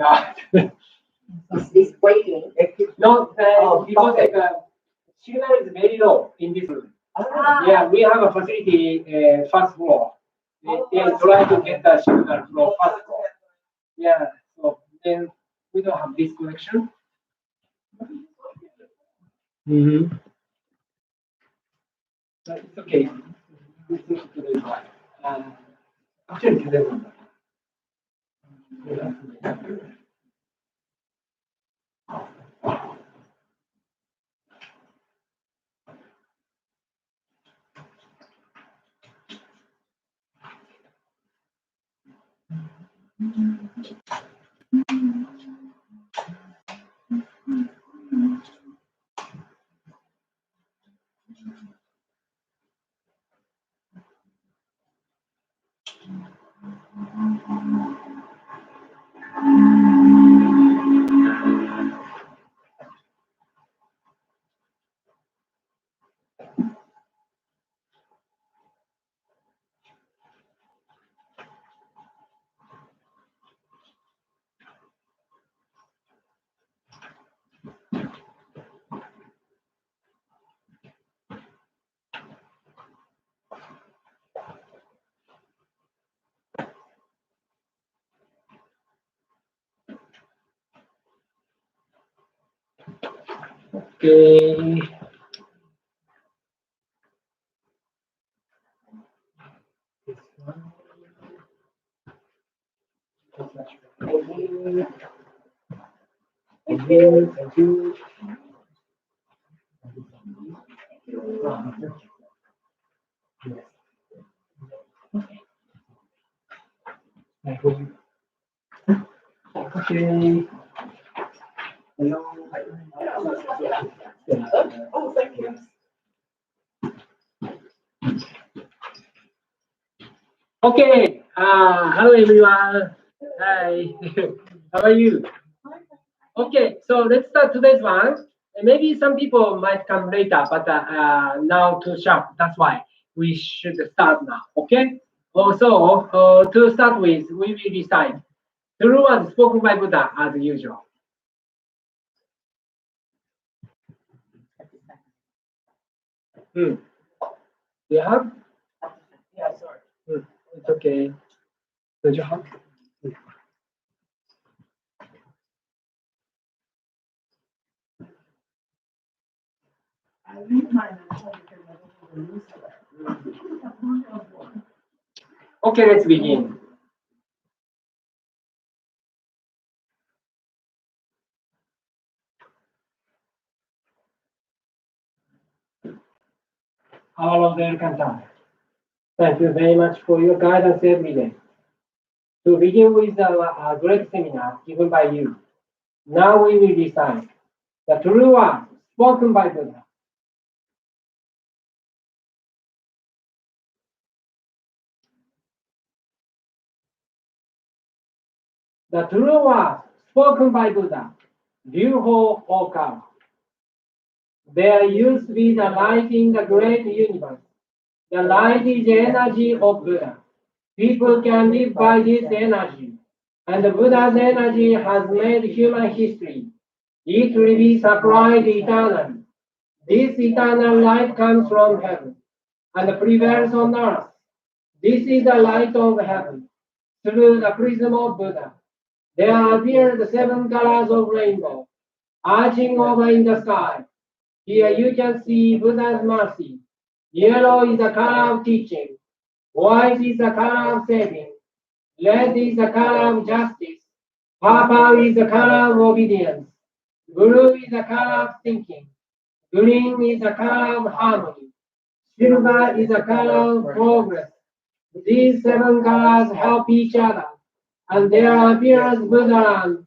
God. This waiting. No, because signal is very low in this room. Yeah, we have a facility first floor. They try to get the signal from first floor. Yeah, so then we don't have this connection. Mm-hmm. But it's okay. This is today's one. Actually, today's one. Okay. This one. Thank you. Thank you. Yes. Okay. Hello. Oh, thank you. Okay. Hello everyone. Hi. How are you? Okay. So let's start today's one. Maybe some people might come later, but now too sharp. That's why we should start now. Okay. Also, to start with, we will recite true words spoken by Buddha as usual. Do you have? Yeah, sorry. It's okay. Did you have? I read mine. Okay, let's begin. All of them can time. Thank you very much for your guidance every day. To begin with our great seminar given by you, now we will recite the true words spoken by Buddha. The true words spoken by Buddha, Ryuho Okawa. There used to be the light in the great universe. The light is the energy of Buddha. People can live by this energy. And the Buddha's energy has made human history. It will be supplied eternally. This eternal light comes from heaven and prevails on earth. This is the light of heaven. Through the prism of Buddha, there appear the 7 colors of rainbow, arching over in the sky. Here you can see Buddha's mercy. Yellow is the color of teaching. White is the color of saving. Red is the color of justice. Purple is the color of obedience. Blue is the color of thinking. Green is the color of harmony. Silver is the color of progress. These 7 colors help each other, and there appears Buddhaland.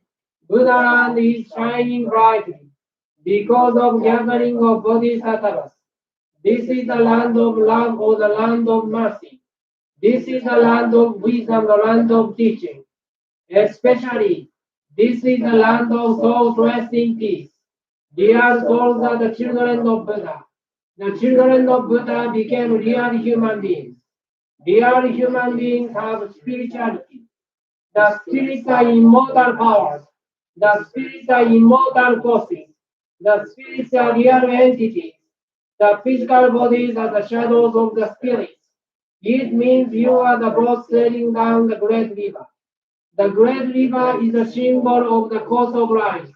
Buddhaland is shining brightly because of gathering of bodhisattvas. This is the land of love or the land of mercy. This is the land of wisdom, the land of teaching. Especially, this is the land of souls rest in peace. Dear souls are the children of Buddha. The children of Buddha became real human beings. Real human beings have spirituality. The spirits are immortal powers. The spirits are immortal forces. The spirits are real entities. The physical bodies are the shadows of the spirits. It means you are the boat sailing down the great river. The great river is a symbol of the course of life.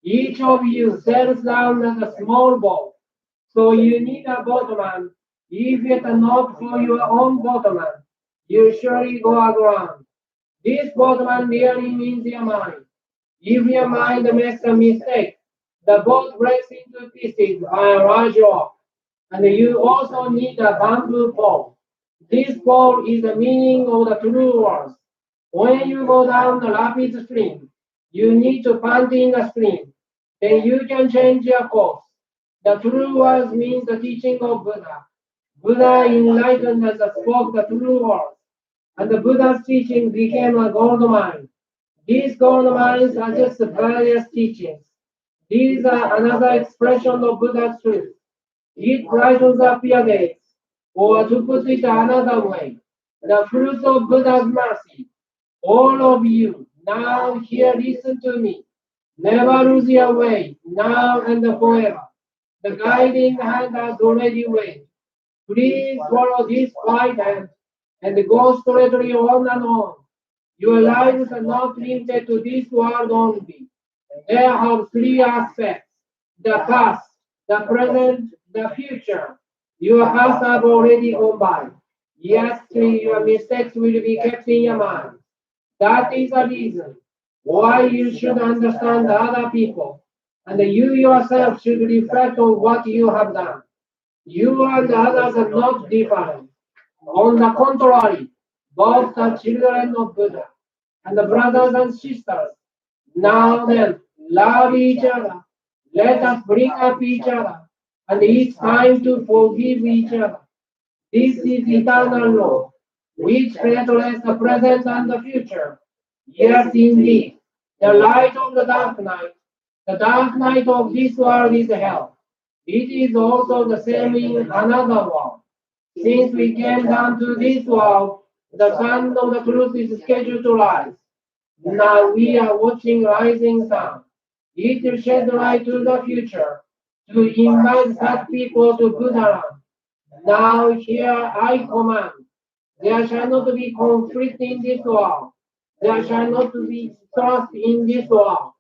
Each of you sails down as a small boat. So you need a boatman. If it is not for your own boatman, you surely go aground. This boatman really means your mind. If your mind makes a mistake, the boat breaks into pieces by a large rock. And you also need a bamboo pole. This pole is the meaning of the true words. When you go down the rapid stream, you need to pant in the stream. Then you can change your course. The true words means the teaching of Buddha. Buddha enlightened us and spoke the true words, and the Buddha's teaching became a gold mine. These gold mines are just various teachings. These are another expression of Buddha's truth. It brightens up your days, or to put it another way, the fruit of Buddha's mercy. All of you, now here listen to me. Never lose your way, now and forever. The guiding hand has already waved. Please follow this white hand and go straightly on and on. Your lives are not limited to this world only. They have three aspects: the past, the present, the future. Your past have already gone by. Yet your mistakes will be kept in your mind. That is the reason why you should understand other people, and you yourself should reflect on what you have done. You and others are not different. On the contrary, both the children of Buddha and the brothers and sisters. Now then, love each other. Let us bring up each other. And it's time to forgive each other. This is eternal law, which penetrates the present and the future. Yes, indeed, the light of the dark night. The dark night of this world is hell. It is also the same in another world. Since we came down to this world, the sun of the truth is scheduled to rise. Now we are watching rising sun. It will shed light to the future to invite such people to Buddha. Now here I command. There shall not be conflict in this world. There shall not be trust in this world.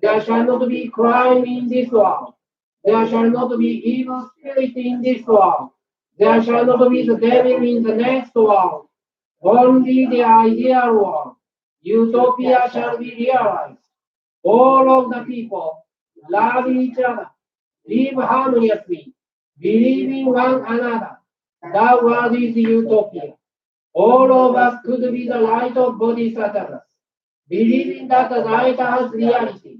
There shall not be crime in this world. There shall not be evil spirit in this world. There shall not be the devil in the next world. Only the ideal world. Utopia shall be realized. All of the people love each other, live harmoniously, believe in one another. That world is utopia. All of us could be the light of bodhisattvas, believing that the light has reality,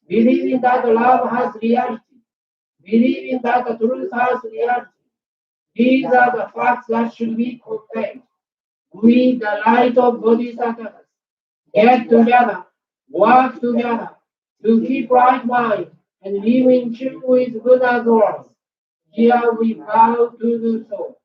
believing that love has reality, believing that the truth has reality. These are the facts that should be conveyed. We, the light of bodhisattvas, get together, work together to keep right mind and live in tune with Buddha's words. Here we vow to do so.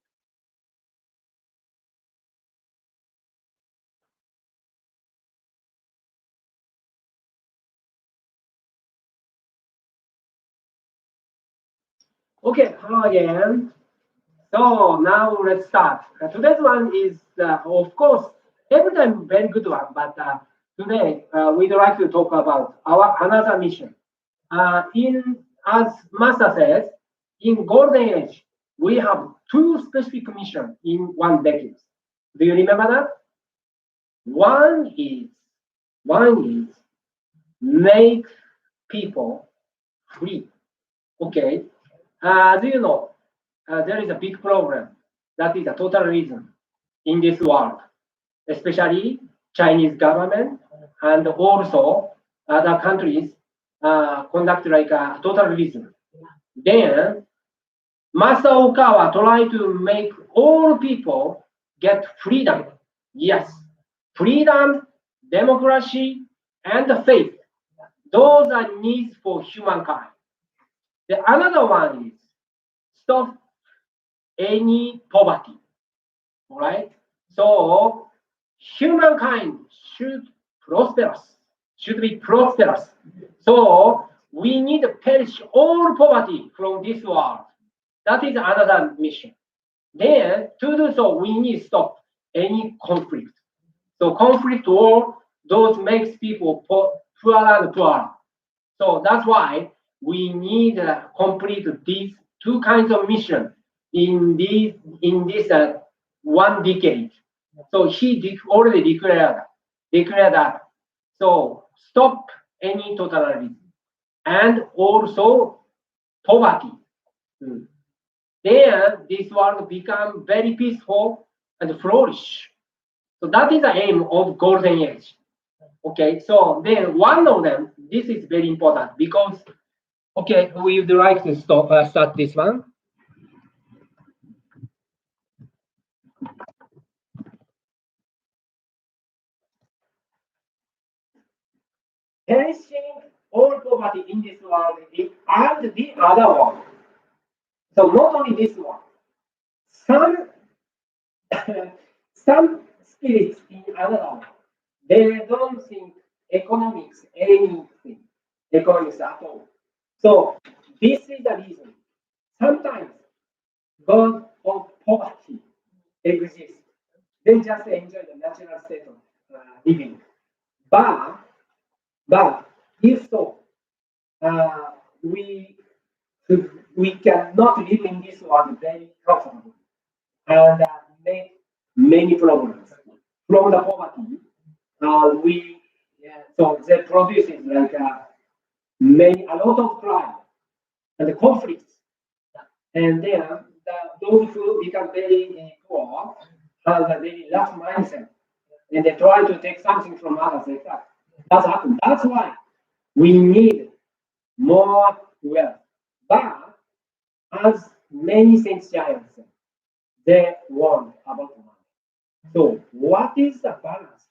Okay, hello again. So now let's start. Today's one is, of course, every time very good one, but today we'd like to talk about our another mission. In as Master says, in Golden Age, we have two specific missions in one decade. Do you remember that? One is make people free. Okay. Do you know there is a big problem that is a totalism in this world, especially Chinese government and also other countries conduct like a totalism. Then Master Okawa tried to make all people get freedom. Yes, freedom, democracy, and faith. Those are needs for humankind. The another one is stop any poverty. All right. So humankind should be prosperous. So we need to perish all poverty from this world. That is another mission. Then to do so, we need to stop any conflict. So conflict war, those makes people poorer and poorer. So that's why we need to complete these two kinds of mission in this 1 decade. So he already declared that. So stop any totalitarianism and also poverty. Mm. Then this world become very peaceful and flourish. So that is the aim of golden age. Okay, so then one of them, this is very important because, okay, we would like to start this one. Perishing all poverty in this world and the other one. So not only this one, some some spirits in other one, they don't think economics anything, economics at all. So this is the reason. Sometimes God of poverty exists. They just enjoy the natural state of living. But if so, uh, we we cannot live in this world very comfortably and make many problems from the poverty. We so that produces like many a lot of crime and conflicts, and then those who become very poor have a very rough mindset, and they try to take something from others like that. That's happened. That's why we need more wealth. But as many saints giants, they want about money. So what is the balance?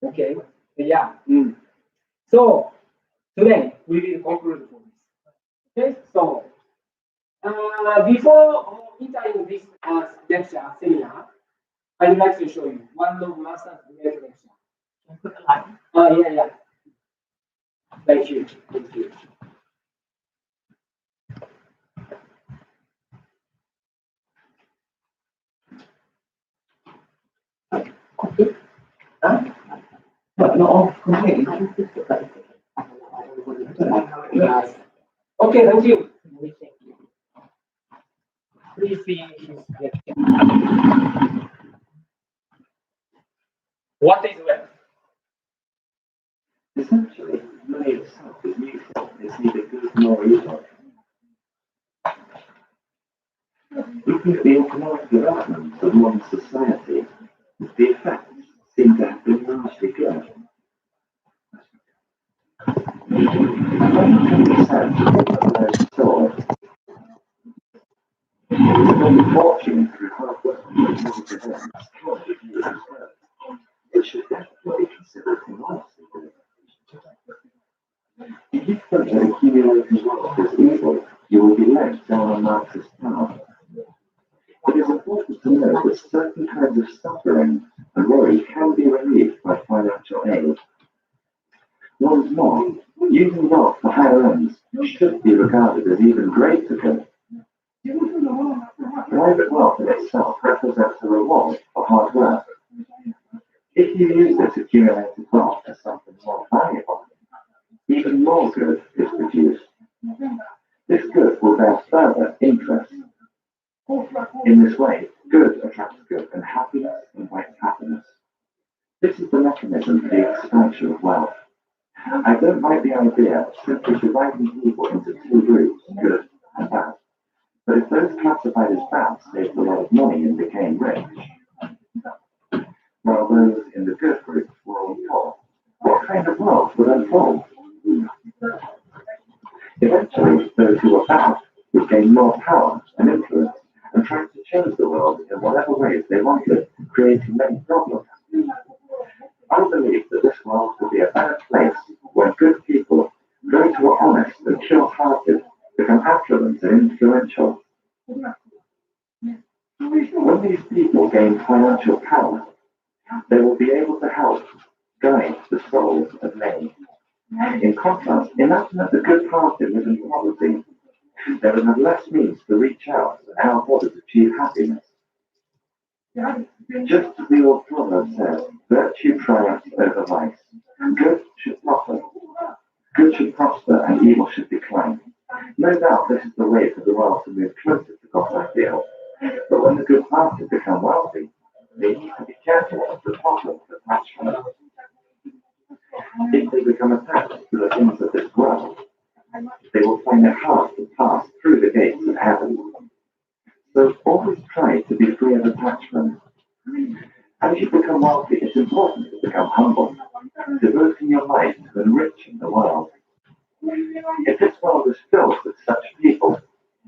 Okay. Yeah. Mm. So today we will conclude for this. Okay. So before entering this lecture seminar, I'd like to show you one of Master's great lecture. Yeah, yeah. Thank you. Thank you. Huh? No, completely. Yes. Okay, thank you. Please see his lecture. What is wealth? Essentially, money itself is neutral. It's neither good nor evil. Looking at the economic development of modern society, the effects seem to have been largely good. 100% of those stored the fortune through hard work and good. It should definitely be considered enormously good. If you think that accumulating wealth is evil, you will be led down a Marxist path. It is important to know that certain kinds of suffering and worry can be relieved by financial aid. Once more, using wealth for higher ends should be regarded as even greater good. Private wealth in itself represents a reward for hard work. If you use this accumulated wealth as something more valuable, even more good is produced. This good will bear further interest. In this way, good attracts good, and happiness invites happiness. This is the mechanism for the expansion of wealth. I don't like the idea of simply dividing people into two groups, good and bad. But if those classified as bad saved a lot of money and became rich, while those in the good group were all poor, what kind of wealth would unfold? Eventually, those who were bad would gain gain more power and influence and trying to change the world in whatever ways they wanted, creating many problems. I believe that this world will be a better place when good people, those who are honest and pure-hearted, become affluent and influential. When these people gain financial power, they will be able to help guide the souls of many. In contrast, imagine that the good-hearted live in poverty. They will have less means to reach out and help others achieve happiness. Just as the old proverb says, virtue triumphs over vice. Good should prosper and evil should decline. No doubt this is the way for the world to move closer to God's ideal. But when the good-hearted become wealthy, they need to be careful of the problem of attachment. If they become attached to the things of this world, they will find it hard to pass through the gates of heaven. So always try to be free of attachment. As you become wealthy, it's important to become humble, devoting your life to enriching the world. If this world is filled with such people,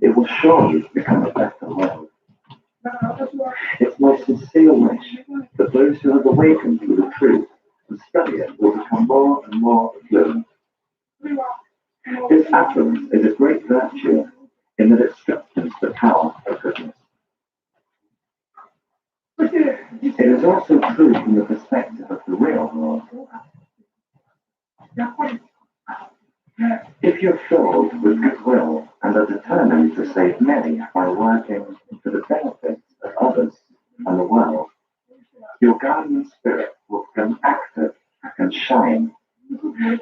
it will surely become a better world. It's my sincere wish that those who have awakened to the truth and study it will become more and more affluent. This affluence is a great virtue in that it strengthens the power of goodness. It is also true from the perspective of the real world. If you're filled with goodwill and are determined to save many by working for the benefit of others and the world, your guardian spirit will become active and shine.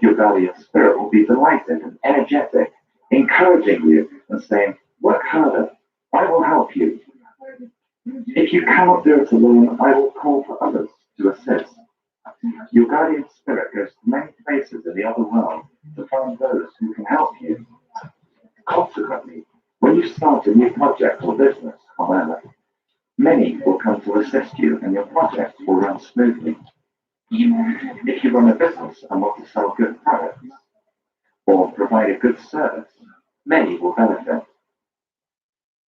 Your guardian spirit will be delighted and energetic, encouraging you and saying, work harder, I will help you. If you cannot do it alone, I will call for others to assist. Your guardian spirit goes to many places in the other world to find those who can help you. Consequently, when you start a new project or business, however, many will come to assist you and your project will run smoothly. If you run a business and want to sell good products or provide a good service, many will benefit.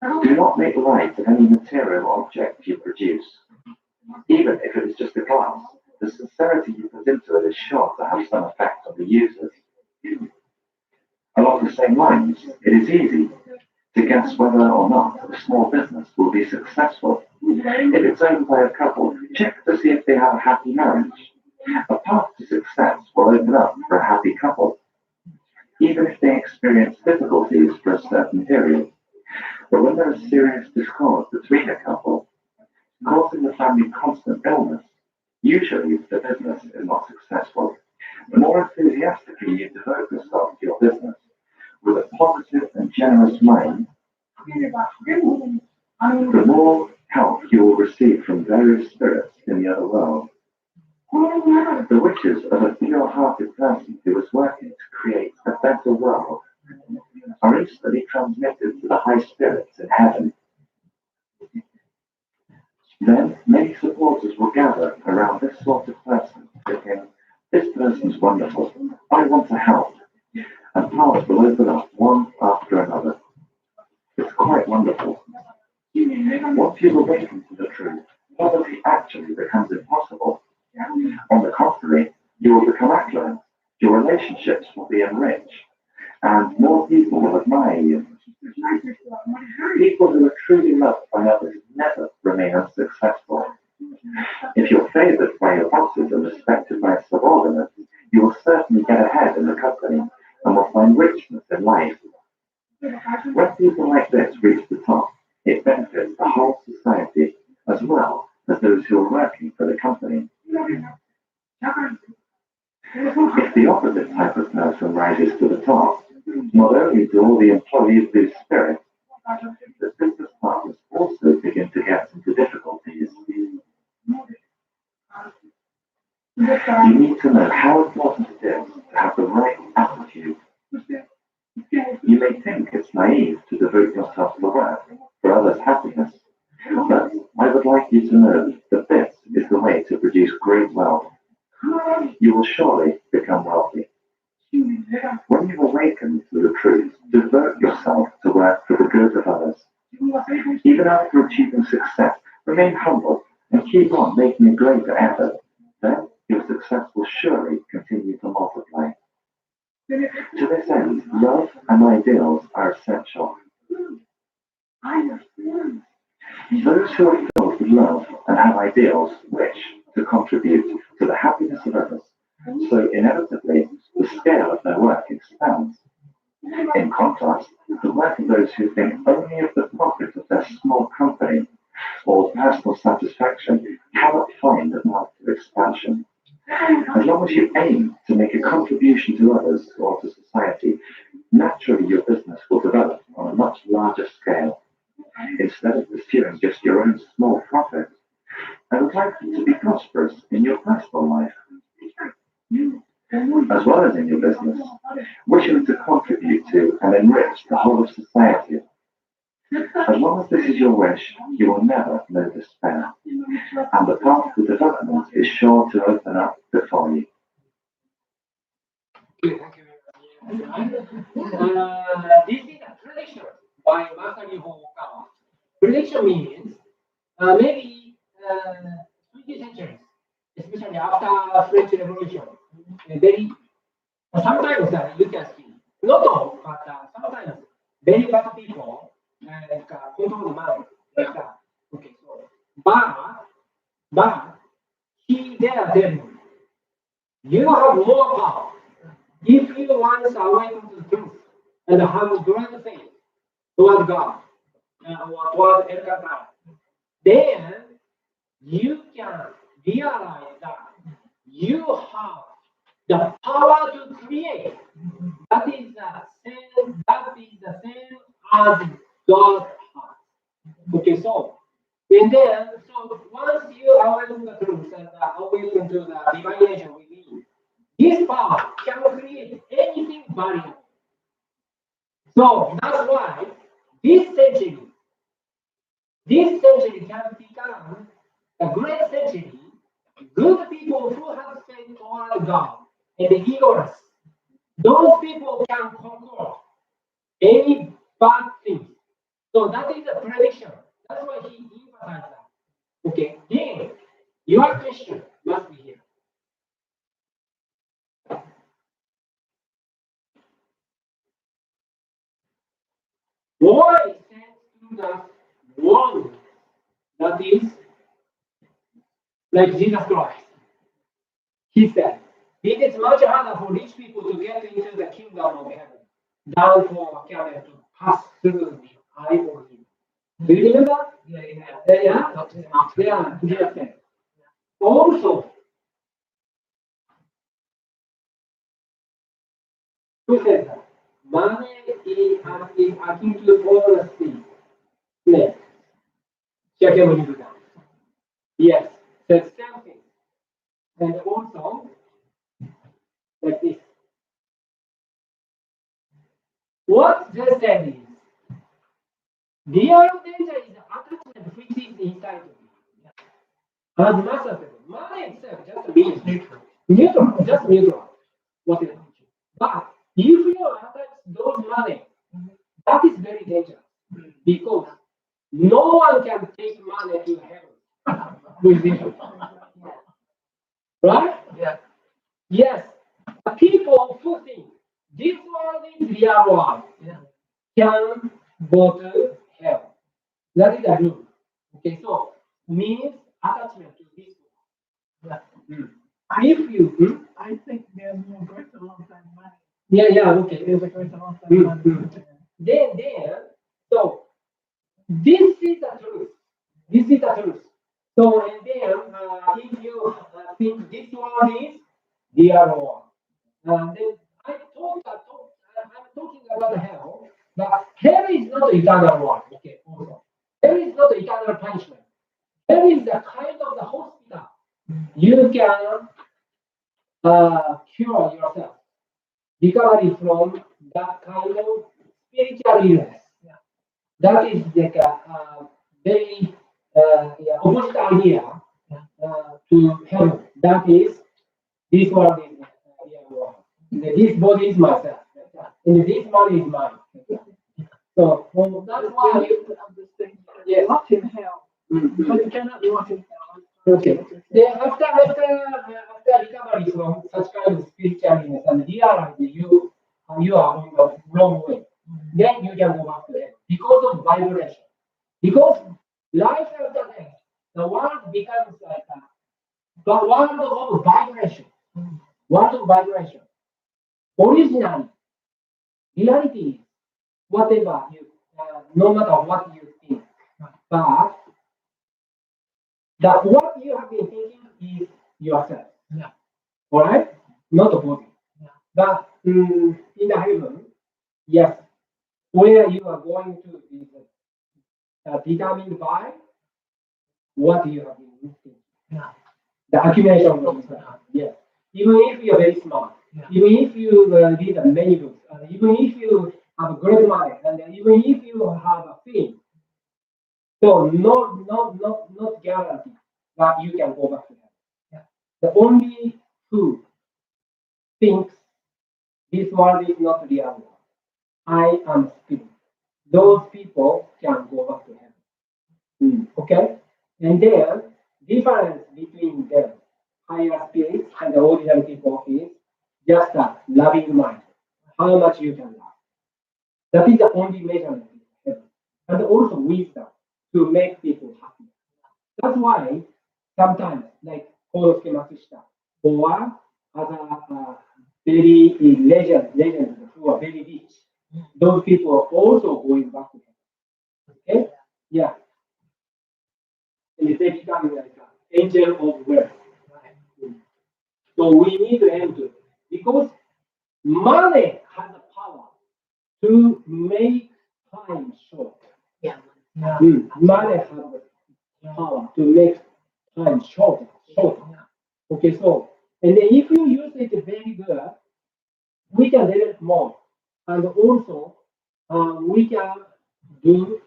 Do not make light of any material object you produce. Even if it is just a glass, the sincerity you put into it is sure to have some effect on the users. Along the same lines, it is easy to guess whether or not a small business will be successful. If it's owned by a couple, check to see if they have a happy marriage. A path to success will open up for a happy couple, even if they experience difficulties for a certain period. But when there is serious discord between a couple, causing the family constant illness, usually the business is not successful. The more enthusiastically you devote yourself to your business with a positive and generous mind, the more help you will receive from various spirits in the other world. The wishes of a pure-hearted person who is working to create a better world are instantly transmitted to the high spirits in heaven. Then many supporters will gather around this sort of person, thinking, this person's wonderful, I want to help, and paths will open up one after another. It's quite wonderful. Once you awaken to the truth, poverty actually becomes impossible. On the contrary, you will become affluent, your relationships will be enriched, and more people will admire you. People who are truly loved by others never remain unsuccessful. If you're favored by your bosses and respected by subordinates, you will certainly get ahead in the company and will find richness in life. When people like this reach the top, it benefits the whole society as well as those who are working for the company. If the opposite type of person rises to the top, not only do all the employees lose spirit, the business partners also begin to get into difficulties. You need to know how important it is to have the right attitude. You may think it's naive to devote yourself to work for others' happiness, but I would like you to know that this is the way to produce great wealth. You will surely become wealthy. When you've awakened to the truth, devote yourself to work for the good of others. Even after achieving success, remain humble and keep on making a greater effort. Then your success will surely continue to multiply. To this end, love and ideals are essential. Those who are filled with love and have ideals wish to contribute to the happiness of others, so inevitably the scale of their work expands. In contrast, the work of those who think only of the profit of their small company or personal satisfaction cannot find a path to expansion. As long as you aim to make a contribution to others or to society, naturally your business will develop on a much larger scale. Instead of pursuing just your own small profit, I would like you to be prosperous in your personal life, as well as in your business, wishing to contribute to and enrich the whole of society. As long as this is your wish, you will never know despair, and the path to development is sure to open up before you. Okay, thank you very much. This is a tradition by Masaru Hokawa. Tradition means maybe 20th century, especially after French Revolution. Very sometimes you can see not all, but sometimes very bad people control the money like that. Okay, so but they are telling you have more power if you once awaken to the truth and have great faith toward God or toward El Shaddai, then you can realize that you have the power to create. That is the same. That is the same as God has. Okay, so and then so once you awaken the truth and awaken to the divine nature within, this power can create anything valuable. So that's why this century can become a great century. Good people who have faith toward God and the ignorance, those people can conquer any bad thing. So that is a prediction. That's why he emphasized that. Okay, then your question must be here. Why sent to the world that is like Jesus Christ? He said, it is much harder for rich people to get into the kingdom of heaven than for a camel to pass through the eye of him. Do you remember? Yeah. Also, who said that? Money is akin to all the things. Yes. Yes, the same thing. And also, like this. What they said is, real danger is the attachment which is inside of you. As Master said, money itself just means neutral, just neutral. What is it? But if you attach those money, that is very dangerous because no one can take money to heaven with this. Right? Yeah. Yes. The people who think this world is real world can go to hell. That is the rule. Okay, so means attachment to this world. Yeah. If you I think there's no greater love than money. okay. There's a greater love than money. Then so this is the truth. This is the truth. So and then if you think this world is real world, then I'm talking about hell, but hell is not eternal one. Okay, also. Hell is not eternal punishment. Hell is the kind of the hospital. You can cure yourself, recovery from that kind of spiritual illness. That is like a very opposite idea to heaven. That is, this world is real world. This body is myself. And this money is mine. So That's why you understand. Yes. Not in hell. mm, But mm. you cannot be what in hell. Okay. Then after recovery from such kind of spiritualness and realize you are on the wrong way, then you can go back to heaven because of vibration. Because life after death, the world becomes like the world of vibration. World of vibration. Originally, reality is whatever no matter what you think, but that what you have been thinking is yourself. Yeah. All right, not the body. Yeah. But in the heaven, yes, where you are going to is determined by what you have been thinking. Yeah. The accumulation of the yes. Even if you are very smart, Yeah. even if you read many books, even if you have great money, and even if you have a fame, so not guarantee that you can go back to heaven. Yeah. The only who thinks this world is not real, I am spirit. Those people can go back to heaven. Okay? And then difference between them, higher spirits and the ordinary people is just a loving mind. How much you can love. That is the only measurement in heaven. And also wisdom to make people happy. That's why sometimes, like Korosuke Matsushita, or other very legends who are very rich, those people are also going back to heaven. Okay? Yeah. And they become like an angel of wealth. So we need to enter because money has the power to make time short. Yeah. Money has the power to make time shorter. Okay, so and then if you use it very good, we can develop more, and also we can do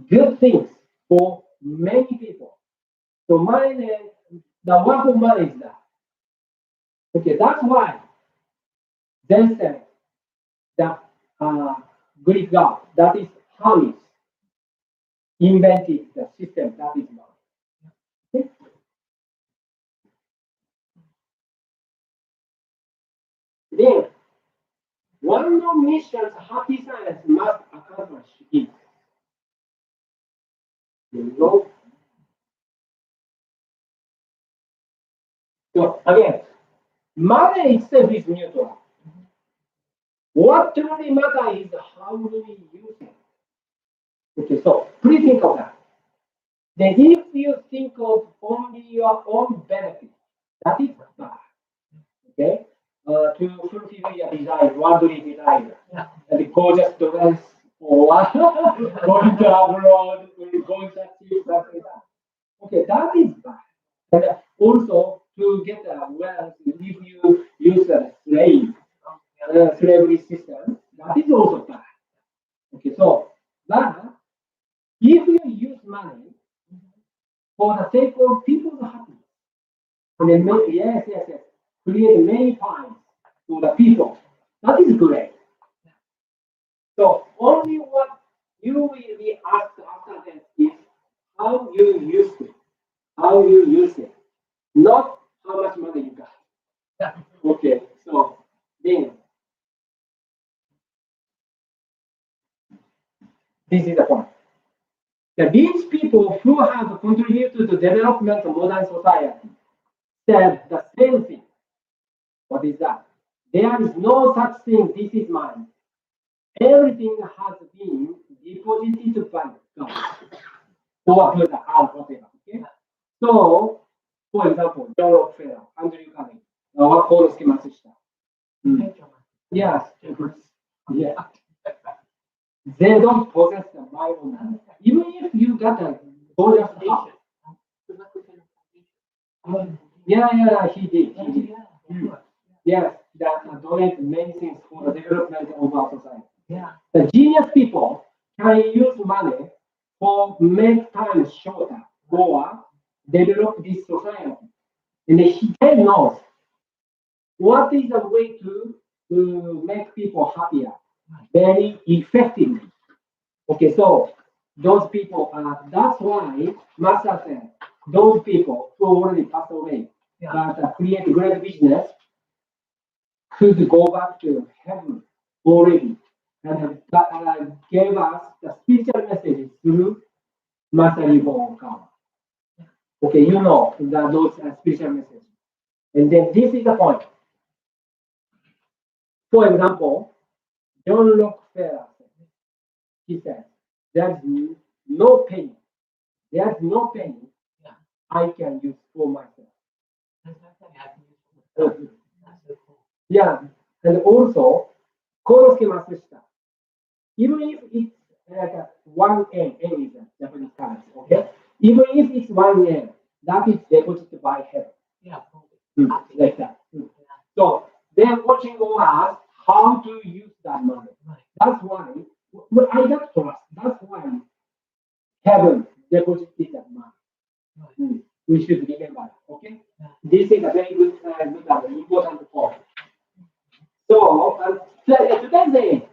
good things for many people. So money, the work of money is that. Okay, that's why then said that Greek god, that is Hermes, invented the system that is money. Okay? Then, one of missions happy science must accomplish is, you know, so again, money itself is neutral. What truly matters is how do we use it. Okay, so please think of that. Then if you think of only your own benefit, that is bad. Okay? To fulfill your desire, worldly desire. Yeah. And go just dress or going to abroad, going to see stuff like that. Okay, that is bad. And also to get wealth, if you use a slavery system, that is also bad. Okay, so but if you use money for the sake of people's happiness, and then make, yes, create many times for the people, that is great. So only what you will be asked after that is how you use it, how you use it, not how much money you got. Yeah. Okay, so then this is the point. That these people who have contributed to the development of modern society said the same thing. What is that? There is no such thing, this is mine. Everything has been deposited by God or Buddha or whatever. Okay? So, for example, John Rockefeller, Andrew Carnegie, or Korosuke Matsushita. Yes, yeah. They don't possess the Bible. Even if you got a gorgeous house. Yeah, he did. Yes, that donate many things for the development of our society. Yeah. The genius people can use money for make time shorter or develop this society. And he knows what is the way to make people happier very effectively. Okay, so those people are, that's why Master said, those people who already passed away, Yeah. but create great business, could go back to heaven already and gave us the spiritual messages through Master Ivo Okawa. Okay, you know those spiritual messages. And then this is the point. For example, John Rockefeller, he says, there's no penny, there's no penny Yeah. I can use for myself. That's something I can use for myself. That's so cool. Yeah, and also, Konosuke Matsushita, even if it's like a 1 yen, yen is a Japanese currency, okay? Even if it's 1 yen, that is deposited by heaven. Yeah, cool. Like that. So they're watching over us how to use that money. Right. That's why, well, I got trust. That's why heaven deposited that money. Right. We should remember that, okay? Yeah. This is a very good, important point. So, today's day,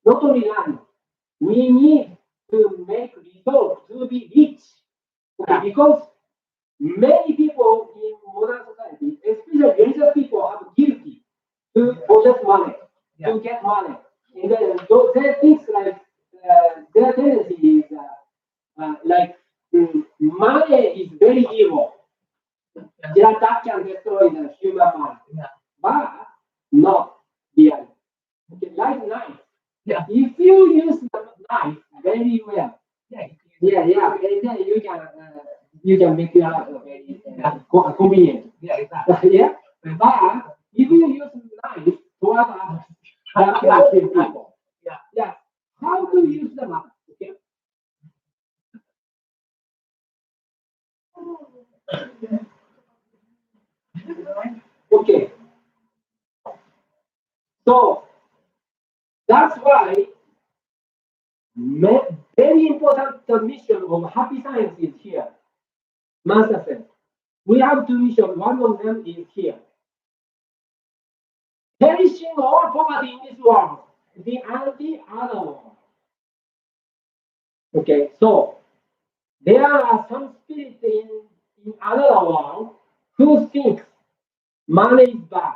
not only land, we need to make resolve to be rich. Okay, because many people in modern society, especially religious people, are guilty to possess money, Yeah. to get money. And then they think like their tendency is money is very evil. Yeah. That can destroy the human mind. Yeah. But not really. Okay, like knife. Yeah. If you use the knife very well, Yeah. and then you can make your life very convenient. Yeah, exactly. Yeah, but if you use knife to others, that can kill people. Yeah. How to use the knife? Okay. Okay. So that's why very important mission of happy science is here. Master said, we have two missions. One of them is here. Perishing all poverty in this world, the other world. Okay, so there are some spirits in another world who think money is bad.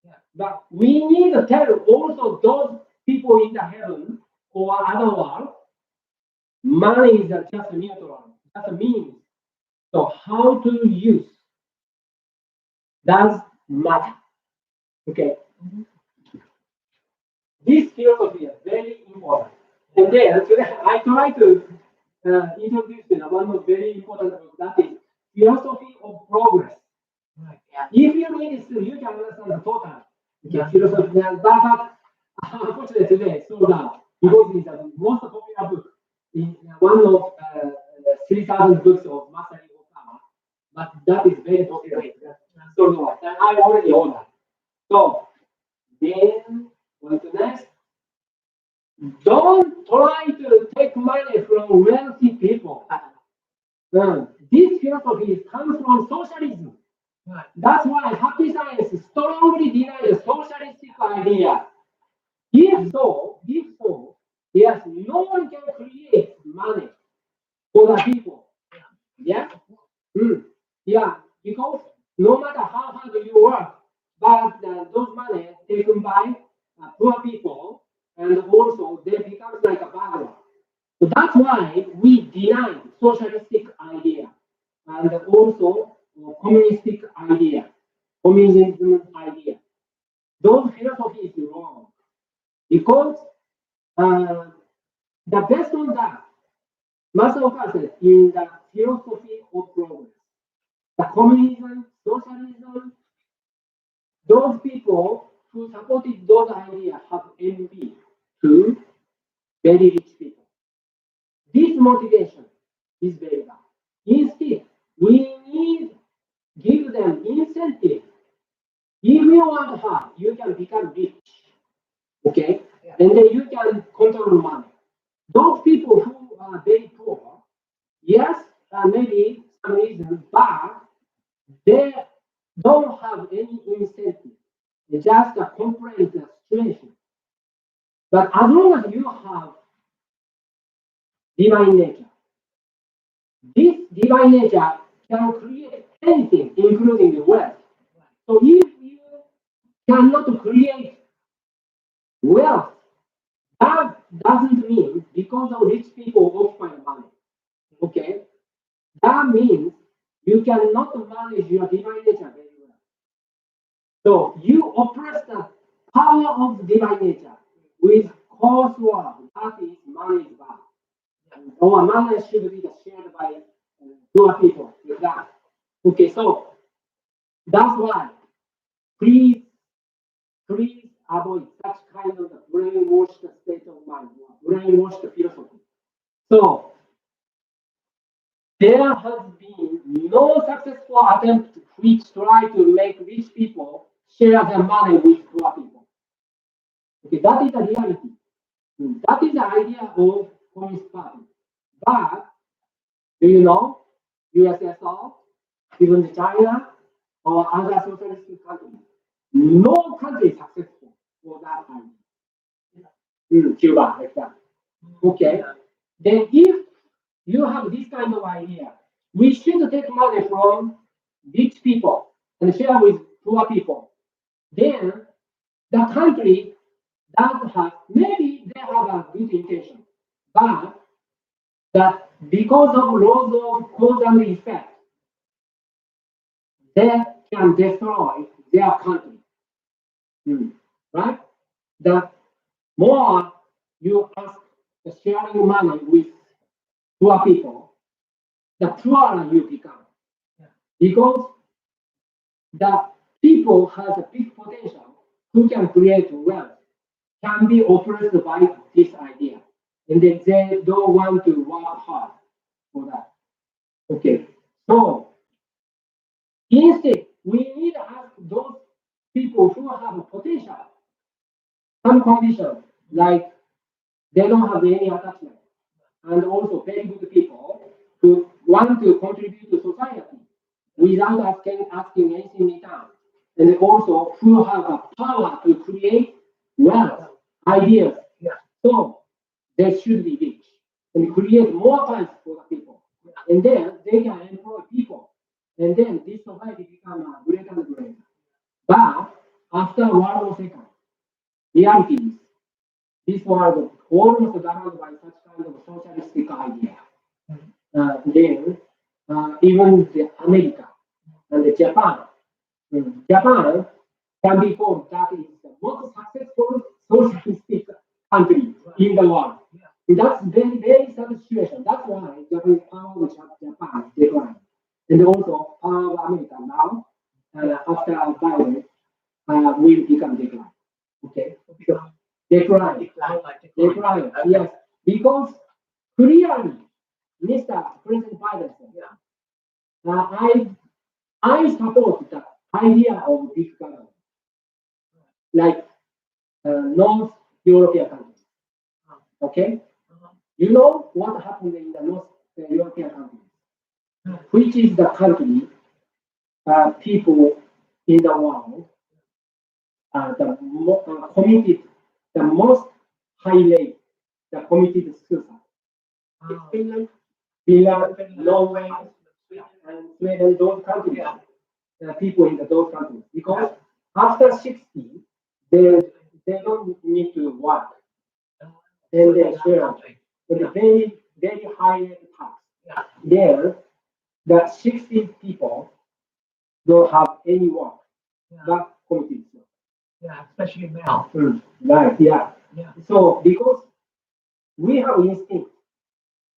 Yeah. But we need to tell also those people in the heaven or other world, money is just neutral, just a means. So how to use does matter. Okay. This philosophy is very important. And then today I try to introduce one of very important book, that is philosophy of progress. Right. If you read this, you can understand the total. Yeah. Philosophy, but unfortunately today sold out because it's the most popular book in one of 3,000 books of Masaru Okawa. But that is very popular. Sold out, and I already own that. So then what's next? Don't try to take money from wealthy people. This philosophy comes from socialism. Right. That's why happy science strongly denies the socialistic idea. If so, yes, no one can create money for the people. Yeah? Yeah, because no matter how hard you work, but those money taken by poor people, and also they become like a burden. So that's why we deny socialistic idea and also communistic idea, communism idea. Those philosophy is wrong because uh, the best on that, Masaoka said in the philosophy of progress, the communism, socialism, those people who supported those ideas have envy to very rich people. This motivation is very bad. Instead, we need give them incentive. If you want hard, you can become rich. Okay? Yeah. And then you can control money. Those people who are very poor, yes, maybe some reason, but they don't have any incentive. They just complain the situation. But as long as you have divine nature. This divine nature can create anything, including wealth. So if you cannot create wealth, that doesn't mean because of rich people occupy money. Okay? That means you cannot manage your divine nature very well. So you oppress the power of divine nature with coarse word, that is money is bad. Or money should be shared by poor people like that. Okay, so that's why please, please avoid such kind of brainwashed state of mind, brainwashed philosophy. So there has been no successful attempt which try to make rich people share their money with poor people. Okay, that is the reality. That is the idea of Communist Party. But do you know USSR, even China or other socialist countries, no country is successful for that idea. Cuba, like that. Okay. Then if you have this kind of idea, we should take money from rich people and share with poor people. Then the country that has maybe they have a good intention, but that because of laws of cause and effect, they can destroy their country. Right? The more you ask the sharing money with poor people, the poorer you become. Because the people has a big potential who can create wealth can be oppressed by this idea. And then they don't want to work hard for that. Okay. So instead, we need to ask those people who have a potential, some conditions, like they don't have any attachment, and also very good people who want to contribute to society without asking anything in return. And also who have a power to create wealth, ideas. So they should be rich and create more funds for the people. And then they can employ people. And then this society become greater and greater. But after World War II, reality is this world almost governed by such kind of socialistic idea. Then even the America and the Japan. Japan can be called that is the most successful socialistic country in the world. That's very, very sad situation. That's why Japanese power of Japan declined. And also power of America now, after Biden, will become decline. Okay? So, decline. Decline. Yes. Because clearly, Mr. President Biden said, I support the idea of big government, like North European countries. Okay? You know what happened in the North European countries, which is the country people in the world committed the most high rate, the committed suicide. Finland, Norway, and Sweden, those countries, people in those countries, because after 60, they don't need to work, and they share with a very, very high tax. There, the 60 people don't have any work, but committed. Especially male. Right, yeah. So, because we have instinct,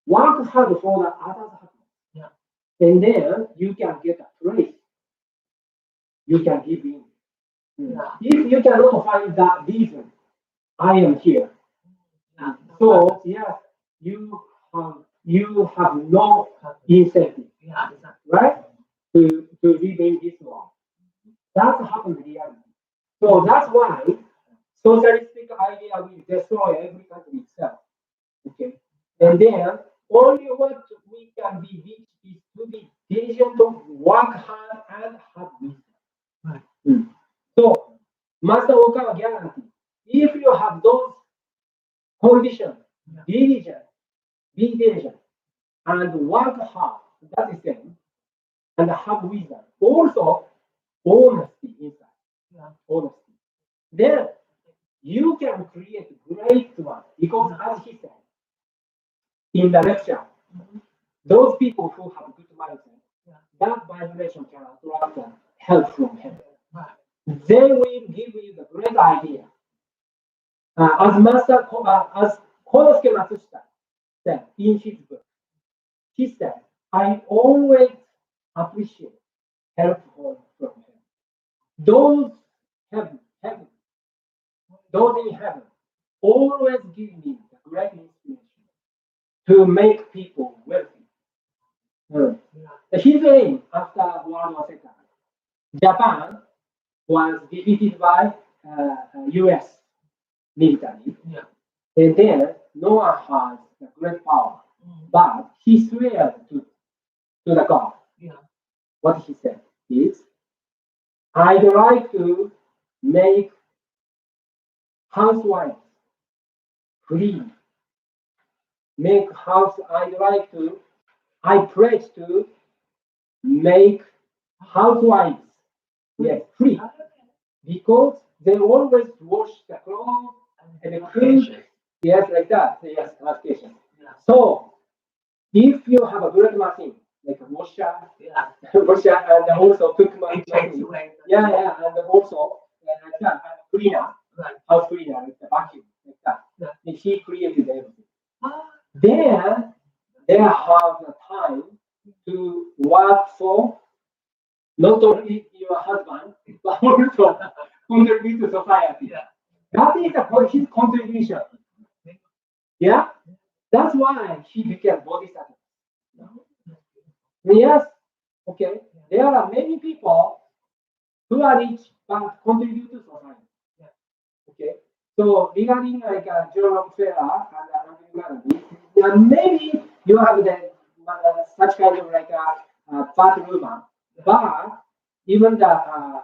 work hard for the others happiness. And then you can get a praise. You can give in. If you cannot find that reason, I am here. So yes, you have no incentive, right? To live in this world. That happened in reality. So that's why socialistic idea will destroy every country itself. Okay. And then only what we can be rich is to be diligent, work hard, and have wisdom. So Master Okawa guarantee if you have those conditions, diligence, be diligent, and work hard. That is them, and have wisdom. Also, honesty inside. Yeah. Honesty. Then you can create great one because, as he said in the lecture, those people who have good mindset, Yeah. that vibration can attract help from heaven. Right. They will give you the great idea. As Konosuke Matsushita said in his book, he said, I always appreciate help from heaven. Those heaven, those in heaven always give me the great inspiration to make people wealthy. Yeah. His aim after World War II, Japan was defeated by US military. Yeah. And then Noah has the great power, but he swears to the God. Yeah. What he said is, I'd like to make housewives free. I pledge to make housewives, yes, free. Because they always wash the clothes and cook. Yes, like that. Yes, application. Yeah. So, if you have a great machine, like a washer, Yeah. washer and also cook It takes machine, away. yeah, and also like that, and cleaner, Right. house cleaner, like the vacuum, like that. Yeah. And he created everything. Ah. Then they have the time to work for not only your husband, but also contribute to society. Yeah. That is his contribution. Yeah? That's why he became bodhisattva. Yes. Okay. There are many people who are rich but contribute to society. Okay. So regarding like Joe Rockefeller and maybe you have the such kind of like bad rumor, but even the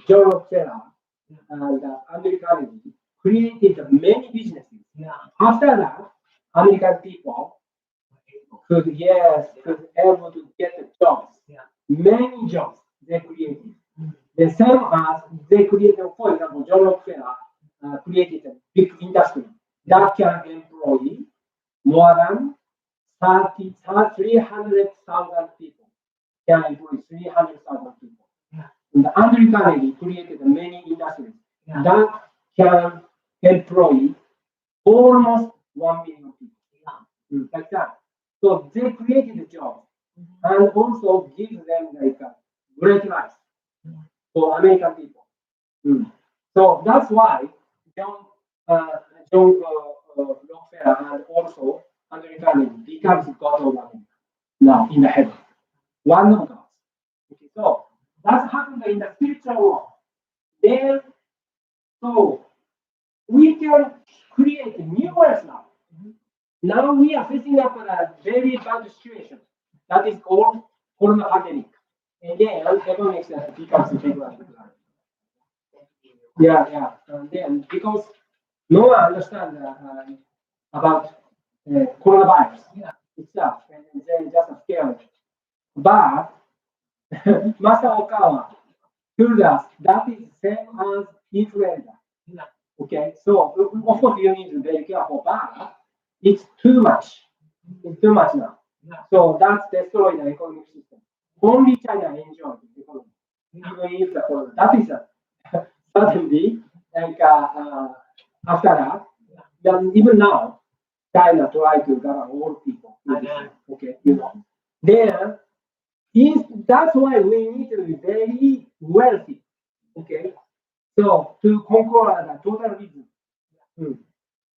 Joe Rockefeller and American created many businesses. Yeah. After that, American people could able to get jobs. Yeah. Many jobs they created. The same as they created, for example, John Rockefeller created a big industry that can employ more than 300,000 people. Can employ 300,000 people. Yeah. And Andrew Carnegie created many industries Yeah. that can employ almost 1 million people. Yeah. Like that. So they created a job and also give them like a great life for American people. So that's why John Rockefeller and also Andrew Carnegie becomes God of America now in the heaven. One of God. Okay, so that's happened in the spiritual world. Then, so we can create new worlds now. Now we are facing up a very bad situation that is called corona pandemic. And then economics becomes a big one. Yeah. And then because no one understands about coronavirus itself, and they just scared. But Master Okawa told us that is same as influenza. Yeah. Okay, so of course you need to be very careful, but it's too much. It's too much now. Yeah. So that's destroyed the economic system. Only China enjoys the economy. Even if the corona, that is suddenly like after that, then even now, China try to govern all people. I know. Okay, Then that's why we need to be very wealthy. Okay, so to conquer the totalism.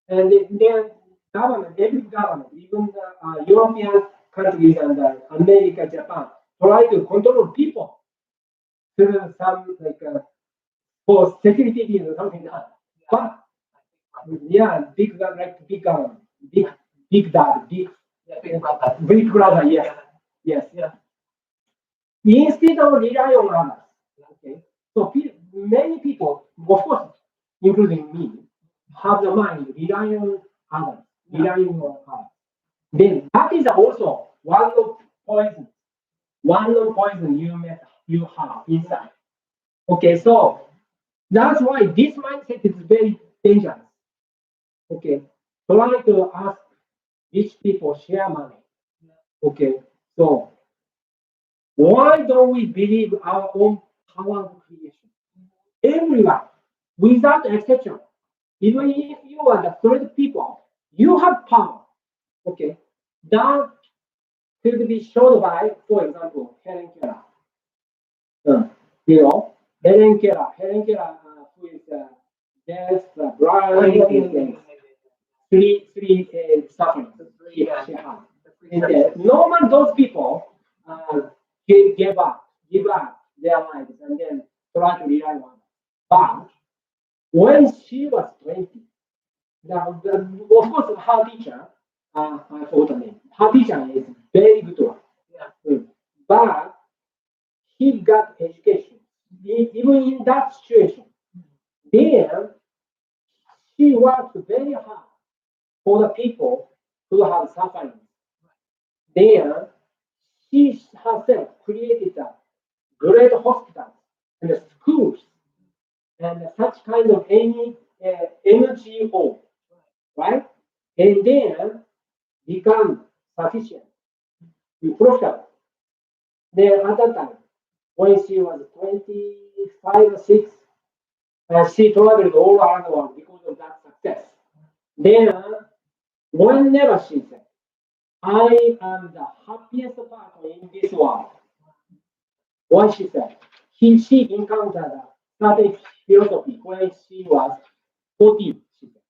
And then government, every government, even the European countries and America, Japan, try to control people through some like for security reasons, something like that. But big government, big dad, Yeah, big brother. big brother, yes. Yeah. Instead of relying on others, okay. So many people, of course, including me, have the mind relying on others, relying on others. Then that is also one of poison you have inside. Okay, so that's why this mindset is very dangerous. Okay, try to ask rich people share money. Okay, so why don't we believe our own power of creation? Everyone, without exception, even if you are the third people, you have power. Okay, that could be shown by, for example, Helen Keller. Uh, you know, Helen Keller, who is there's Brian, three suffering. She has. And normal those people give up their lives and then try to rely on. But when she was 20, of course her teacher, I forgot the name. Her teacher is very good one. Mm. But he got education. Even in that situation, there she worked very hard for the people who have suffering. There, she herself created a great hospitals and schools and such kind of any NGO, right? And then become sufficient, profitable. Then at that time, when she was 25 or 6, she traveled all around the world because of that success. Then, whenever she said, I am the happiest person in this world. What she said, she encountered a certain philosophy when she was 14. She said.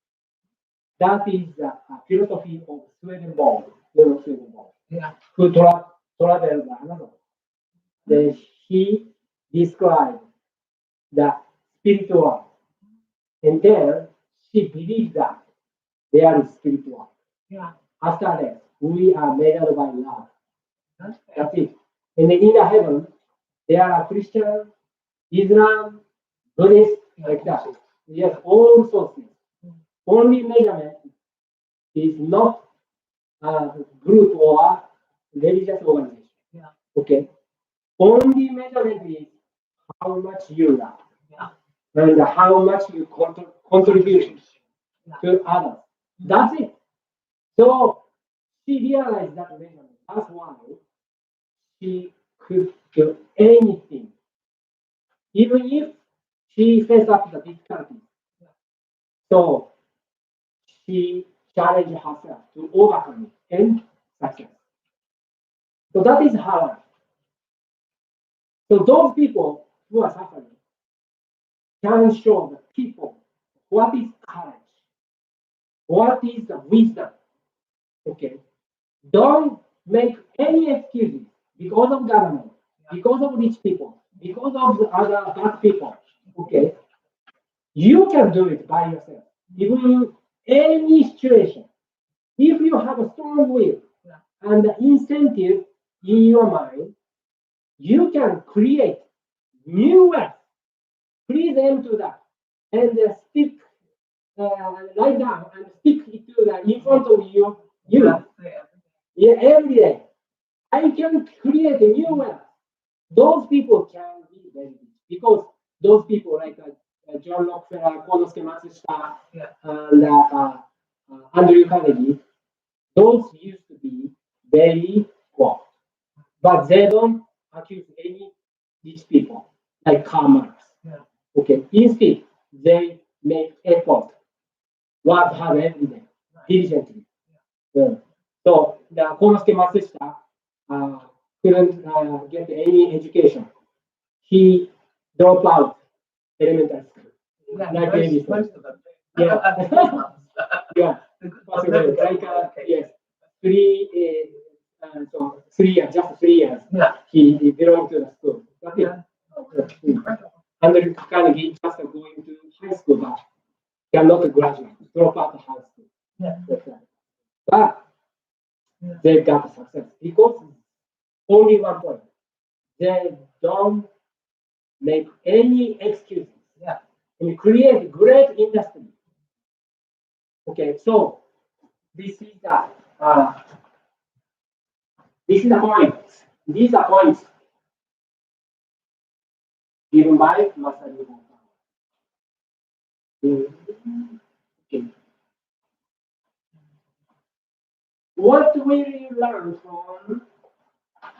That is the philosophy of Swedenborg, Swedenborg, who traveled another. Then he described the spiritual world. And then she believed that there is spiritual. After that, we are measured by love. That's it. And in the heaven, there are Christian, Islam, Buddhist, like that. Yes, all sources. Only measurement is not a group or religious organization. Okay. Only measurement is how much you love and how much you contribute to others. That's it. So she realized that measurement. That's why she could do anything, even if she faced up the difficulties. So she challenged herself to overcome it and success. So that is her life. So those people who are suffering can show the people what is courage, what is the wisdom. Okay. Don't make any excuses because of government, because of rich people, because of the other bad people. Okay. You can do it by yourself. Even in any situation, if you have a strong will and the incentive in your mind, you can create new wealth, free them to that, and stick lie down and stick it to the in front of you. Yeah, every day. I can create a new wealth. Those people can be very rich because those people like John Rockefeller, Konosuke Matsushita, and Andrew Carnegie, those used to be very poor, but they don't accuse any rich people like Karl Marx. Okay, instead they make effort, work hard every day, diligently. Yeah. So the Konosuke Matsushita couldn't get any education. He dropped out elementary school. Like maybe yeah. Yeah. Possibly, like yes, 3 years, just 3 years. He belonged to the school. That's it. And Carnegie just going to high school, but cannot graduate, drop out of high school. That's right. But they got success because only one point. They don't make any excuses. And create great industry. Okay, so this is the This is the point. These are points given by Master Newton. Okay. What will you learn from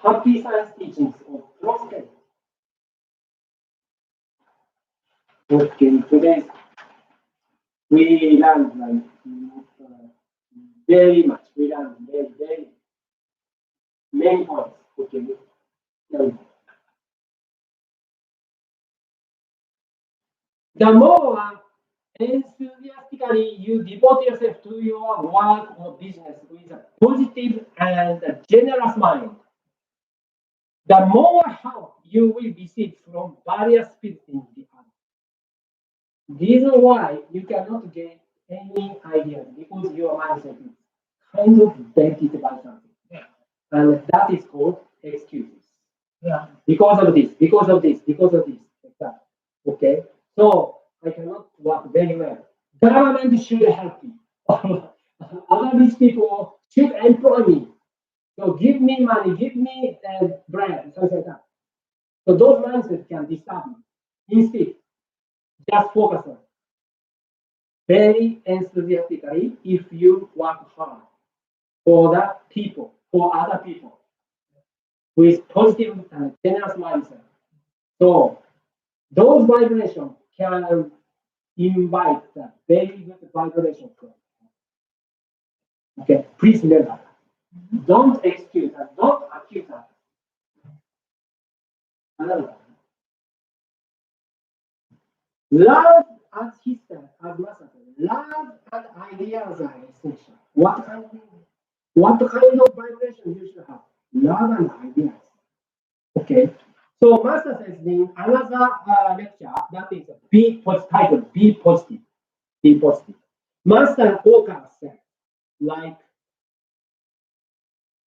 Happy Science teachings of Prosperity? Okay, today we learned very much. We learned very many points. Okay. The more enthusiastically you devote yourself to your work or business with a positive and a generous mind, the more help you will receive from various spirits in the earth. This is why you cannot get any ideas because your mindset is kind of dented by something. Yeah. And that is called excuses. Yeah. Because of this, because of this, because of this, like that. Okay? So I cannot work very well. Government should help me. Other rich people should employ me. So give me money, give me bread, something like that. So those mindsets can disturb me. Instead, just focus on very enthusiastically if you work hard for the people, for other people, with positive and generous mindset. So those vibrations can invite the very good vibration flow. Okay, please remember. Don't excuse us, don't accuse us. Another one. Love, as he said, as Master said, love and ideas are essential. What kind of vibration you should have? Love and ideas. Okay. So Master says in another lecture that is be positive title, be positive. Be positive. Master Oka said, like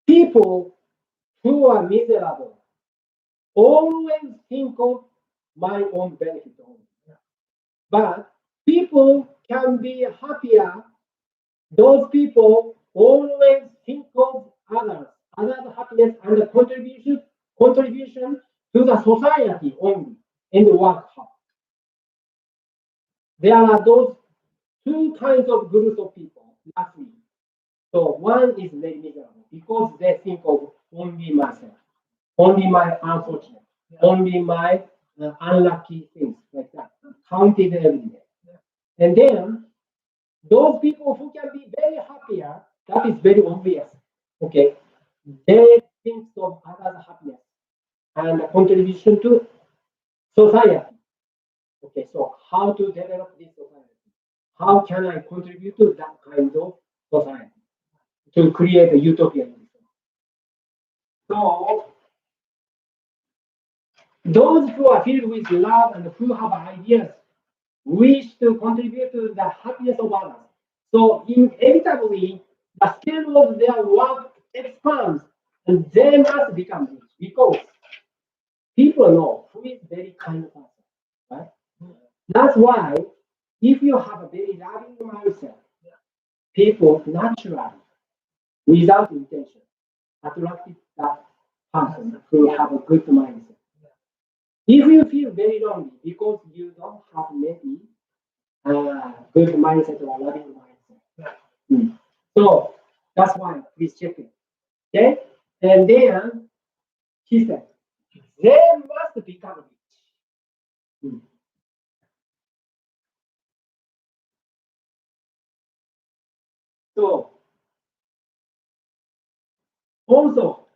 people who are miserable always think of my own benefit only. But people can be happier. Those people always think of others' happiness and the contribution to the society only and work hard. There are those two kinds of groups of people, not me. So one is very miserable because they think of only myself, only my unfortunate, only my unlucky things like that, counted every day. And then those people who can be very happier, that is very obvious. Okay, they think of others' happiness and contribution to society. Okay, so how to develop this society? How can I contribute to that kind of society to create a utopia? So those who are filled with love and who have ideas wish to contribute to the happiness of others. So inevitably, the scale of their work expands and they must become rich because people know who is very kind of person, right? That's why if you have a very loving mindset, people naturally, without intention, attract that person who have a good mindset. If you feel very lonely because you don't have maybe good mindset or loving mindset. So that's why please check it. Okay? And then he said, they must become rich. So also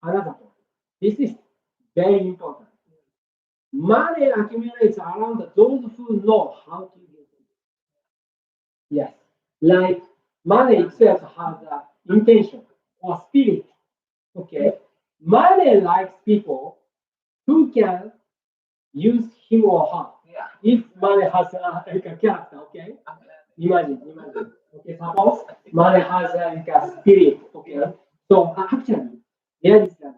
another point. This is very important. Money accumulates around those who know how to use it. Yes. Like money itself has an intention or spirit. Okay. Money likes people who can use him or her. Yeah. If money has like a character, okay? Imagine. Okay, suppose money has like a spirit, okay? So actually, there is the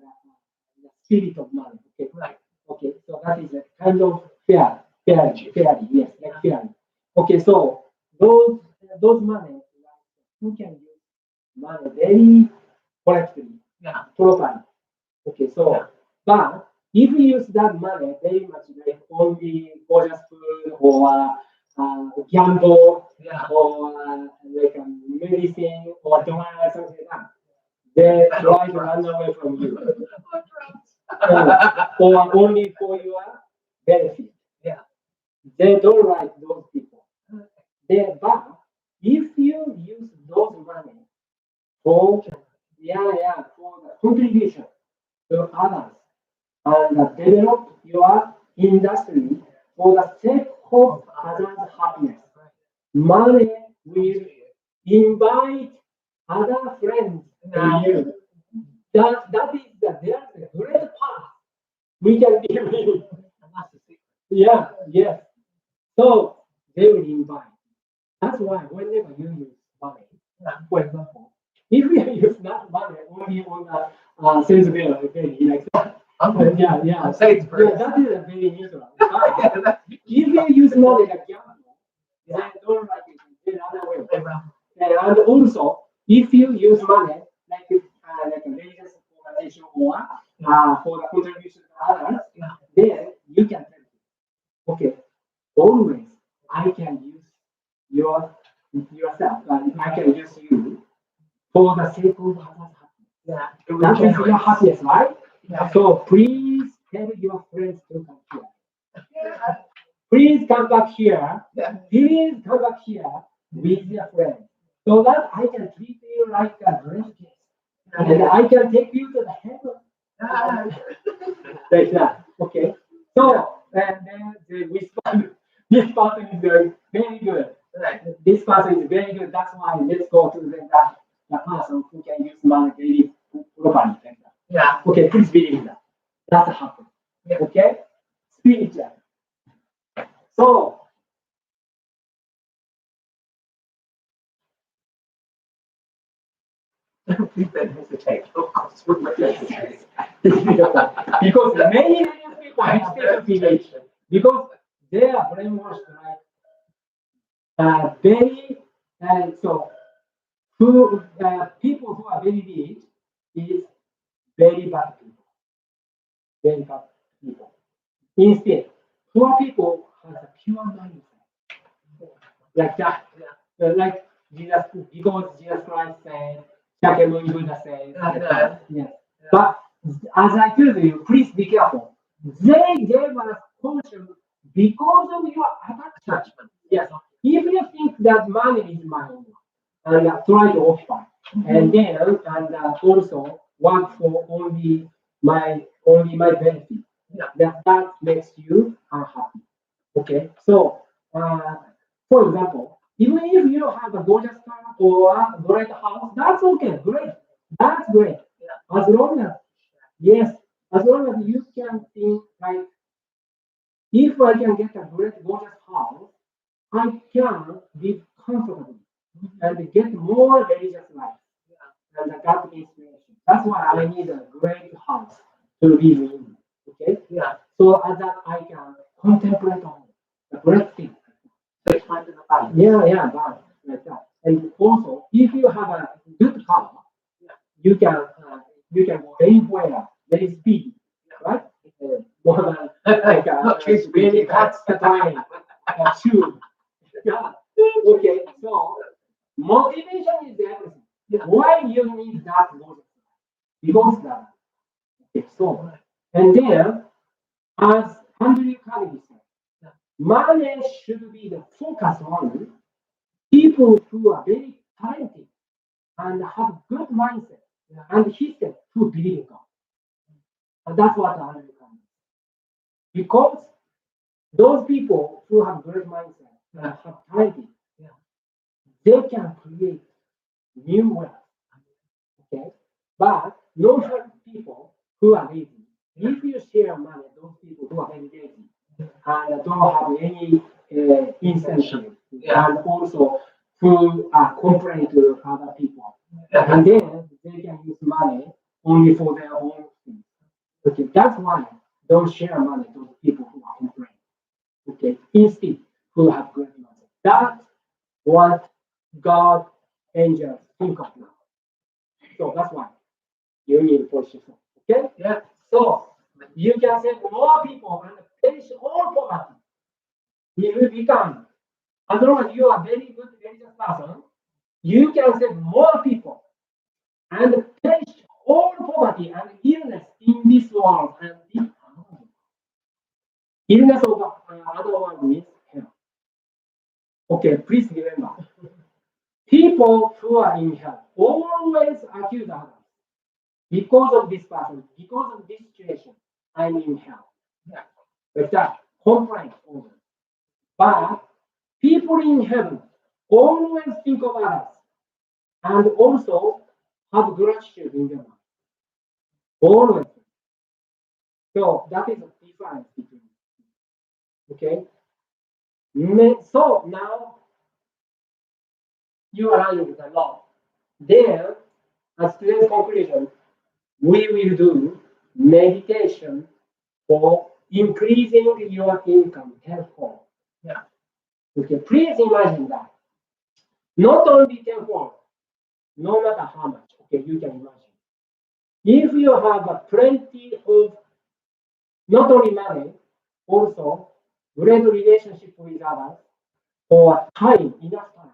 spirit of money, okay? Right. Okay, so that is a kind of fairy, yes, like fairy. Okay, so those money, who can use money very correctly, Yeah. properly. Okay, so, Yeah. but if you use that money very much like only gorgeous food or gamble Yeah. or like medicine or drugs, something like that, they try to run away from you. Or only for your benefit. Yeah. They don't like those people. But if you use those money for for the contribution to others and develop your industry for the sake of others' happiness, money will invite other friends to you. That is there's a great path we can be in. Yeah, yes. So they will invite. That's why whenever you use money, for example, if you use that money only on the sales bill, okay, like that. Yeah. Say it's Yeah, that is a very neutral. But if you use money like gamble, they don't like it. They run away. And also, if you use money like a religious organization or for the contribution to others, then you can tell them, okay, always I can use your yourself, I can use you for the sake of others' happiness. That is your happiness, right? So please tell your friends to come here. Please come back here. Please come back here with your friends. So that I can treat you like a great guest. And I can take you to the heaven. Like that. Okay. So and then the whisper, this person is very good. This person is very good. That's why let's go to the person who can use money very properly. Like that. Yeah. Okay, please believe that. That's happening. Okay? Spiritual. So Please don't hesitate. Of course, we're not hesitate. because many people hesitate to believe because they are brainwashed like very so who people who are very rich is very bad people, very bad people. Instead, poor people have a pure mindset like that. Like Jesus, because Jesus Christ said, Shakyamuni Buddha said, yes. But as I told you, please be careful. They gave us caution because of your attachment. Yes. If you think that money is mine and try to occupy, and then also work for only my benefit, that makes you unhappy. Okay. So for example, even if you don't have a gorgeous car or a great house, that's okay. Great. That's great. As long as yes, as long as you can think like if I can get a great gorgeous house, I can live comfortably and get more religious life and the God inspiration. That's why I need a great house to live in. Okay? So that I can contemplate on the great thing. So it's fine to the balance. Balance like that. And also, if you have a good car, you can go anywhere very speedy, right? More than like Not too speedy, really fast time tube. Yeah. Okay. So motivation is everything. Why you need that motivation? Because that. Okay. So and then as Andrew Carnegie said, money should be the focus on people who are very talented and have good mindset and history to believe in God. And that's what I understand. Because those people who have great mindset and have talented, they can create new wealth. Okay? But normal people who are lazy, if you share money, those people who are very lazy and don't have any incentive and also who complain to other people. And then they can use money only for their own things. Okay, that's why don't share money to people who are complaining. Okay, instead who have great money. That's what God angels think of now. So that's why. You need position. Okay? Yeah. So you can save more people and finish all poverty. If you become, as long as you are very good religious person, you can save more people and finish all poverty and illness in this world and this illness of other world means hell. Okay, please remember. People who are in hell always accuse others. Because of this person, because of this situation, I'm in hell. Yeah. Like that, complaint over. But people in heaven always think of others and also have gratitude in their mind. Always. So that is the difference between. Okay. So now you are learning the law. Then, as today's conclusion, we will do meditation for increasing your income tenfold. Yeah. Okay, please imagine that. Not only tenfold, no matter how much, okay, you can imagine. If you have plenty of not only money, also great relationship with others, or time, enough time,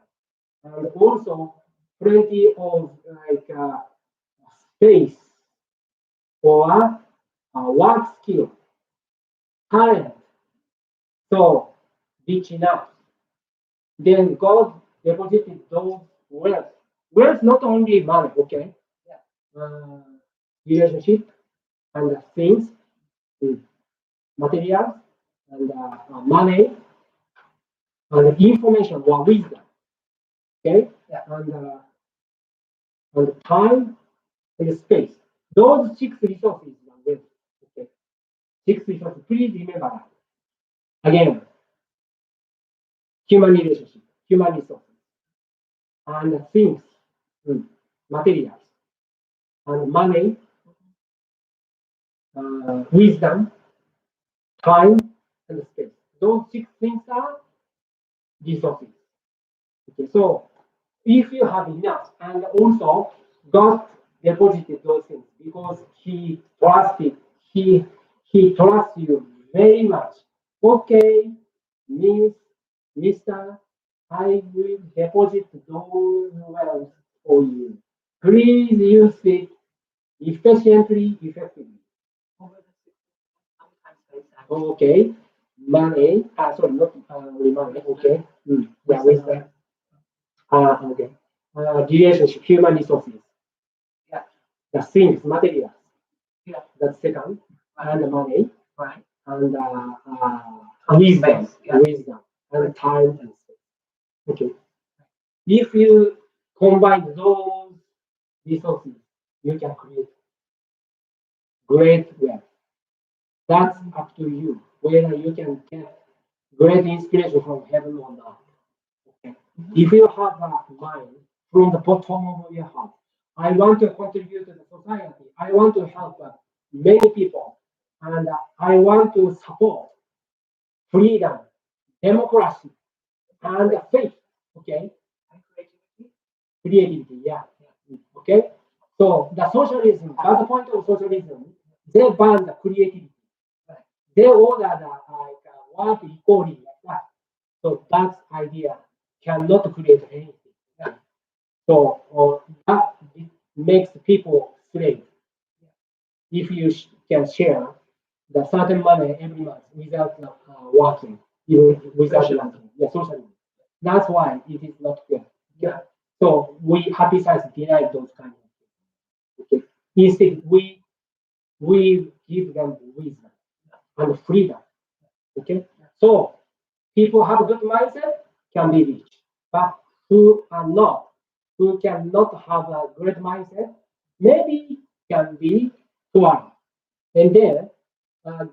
and also plenty of space for work skill, talent, so rich enough. Then God deposited those wealth. Wealth not only money, okay? Yeah. Relationship and things, materials and money and information or wisdom, okay? Yeah. And time and space. Those six resources are wealth, okay? Six resources. Please remember that. Again, human relationship, human resources, and things, materials, and money, wisdom, time, and space. Those six things are resources. Okay, so if you have enough, and also God deposited those things because He He trusts you very much. Okay, Miss Mister, I will deposit those wealth for you. Please use it efficiently, effectively. Okay, money. Sorry, not only money. Okay, yeah, wisdom. Okay. Relationship, human resources. Yeah. The things, materials. Yeah. That's second. And money. Right. And wisdom. Space, yeah. Wisdom. And time and space. Okay. If you combine those resources, you can create great wealth. That's up to you, whether you can get great inspiration from heaven or not. Okay. If you have a mind from the bottom of your heart, I want to contribute to the society. I want to help many people, and I want to support freedom, democracy, and faith. Okay, And creativity. creativity. Yeah. Okay. So the socialism, at the point of socialism, they ban the creativity. They order the work equally like that. So that idea cannot create anything. So that makes people slave. If you can share the certain money every month without working, even without Socialism. working, yeah, socialism. That's why it is not fair. Yeah. So we happy size deny those kind of things. Okay. Instead, we give them wisdom and freedom. Okay. So people have a good mindset can be rich, but who are not, who cannot have a great mindset, maybe can be poor. And then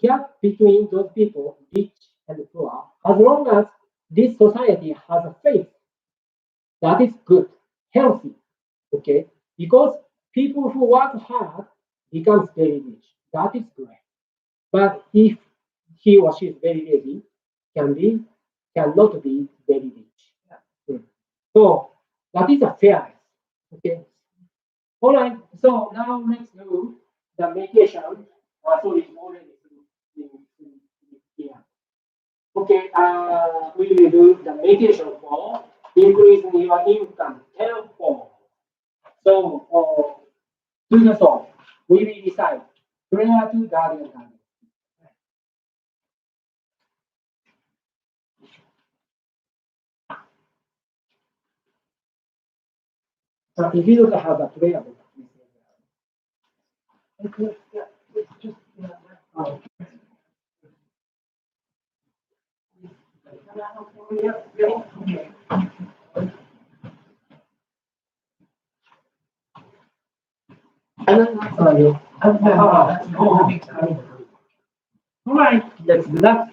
gap between those people, rich and poor, as long as this society has a faith, that is good, healthy, okay? Because people who work hard becomes very rich. That is great. But if he or she is very lazy, can be cannot be very rich. Mm. So that is a fairness. Okay. All right. So now let's do the meditation. Sorry, already here. Okay. We will do the meditation for increasing your income tenfold. So, do the song. We will decide prayer to guardian guardian. さあ、if you don't have a prayer book, yeah, it's just, sorry. All right, let's do that.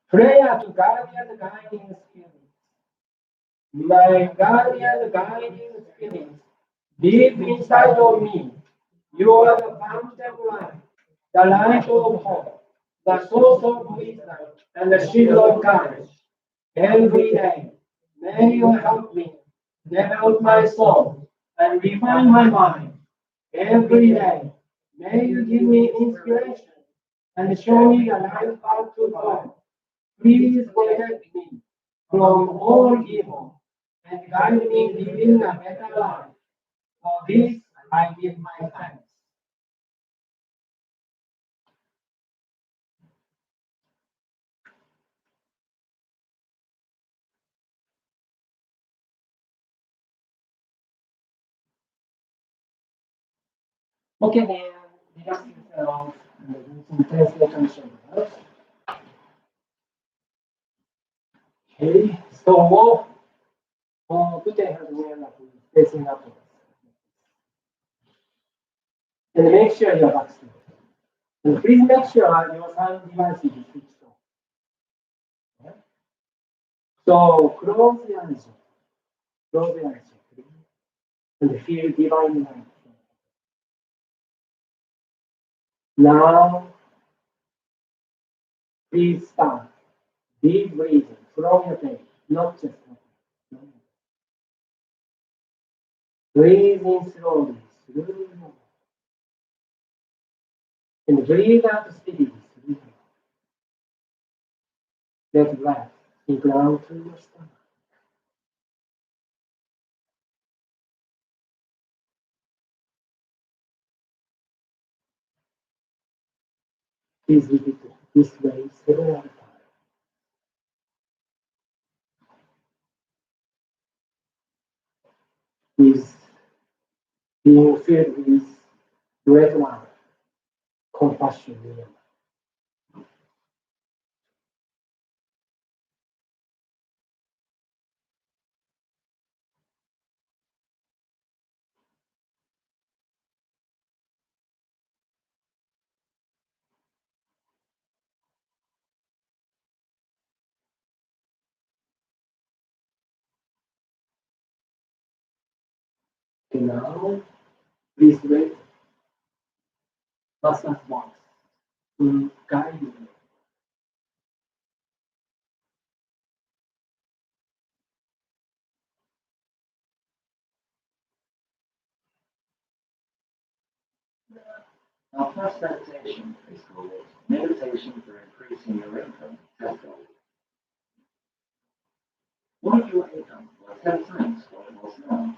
Prayer to guardian guiding spirit. My guardian guiding spirit, deep inside of me, you are the fountain of life, the light of hope, the source of wisdom, and the shield of courage. Every day, may you help me develop my soul and refine my mind. Every day, may you give me inspiration and show me a life path to God. Please protect me from all evil and guide me living a better life. For this, I give my thanks. Okay, then, relax yourself and do some translation. Okay, so put your hands near up, facing upwards. And make sure your back straight. And please make sure your sound device is switched on. Okay? So close your eyes. Close your eyes. Please. And feel divine light. Now, please start deep breathing from your belly, not just your belly. Breathe in slowly through your mouth. And breathe out steadily through your mouth. Let breath sink down to your stomach. Please repeat it this way several times. Please being filled with great love, compassion in your mind. Okay, now, please let Master's voice to guide you. Our first meditation is called Meditation for Increasing Your Income Tenfold. What if your income were 10 times what it was now?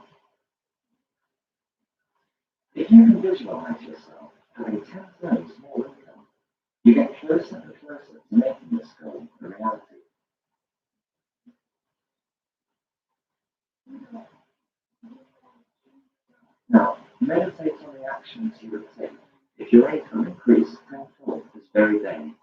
If you can visualize yourself having 10 times more income, you get closer and closer to making this goal a reality. Now, meditate on the actions you would take if your income increased tenfold this very day.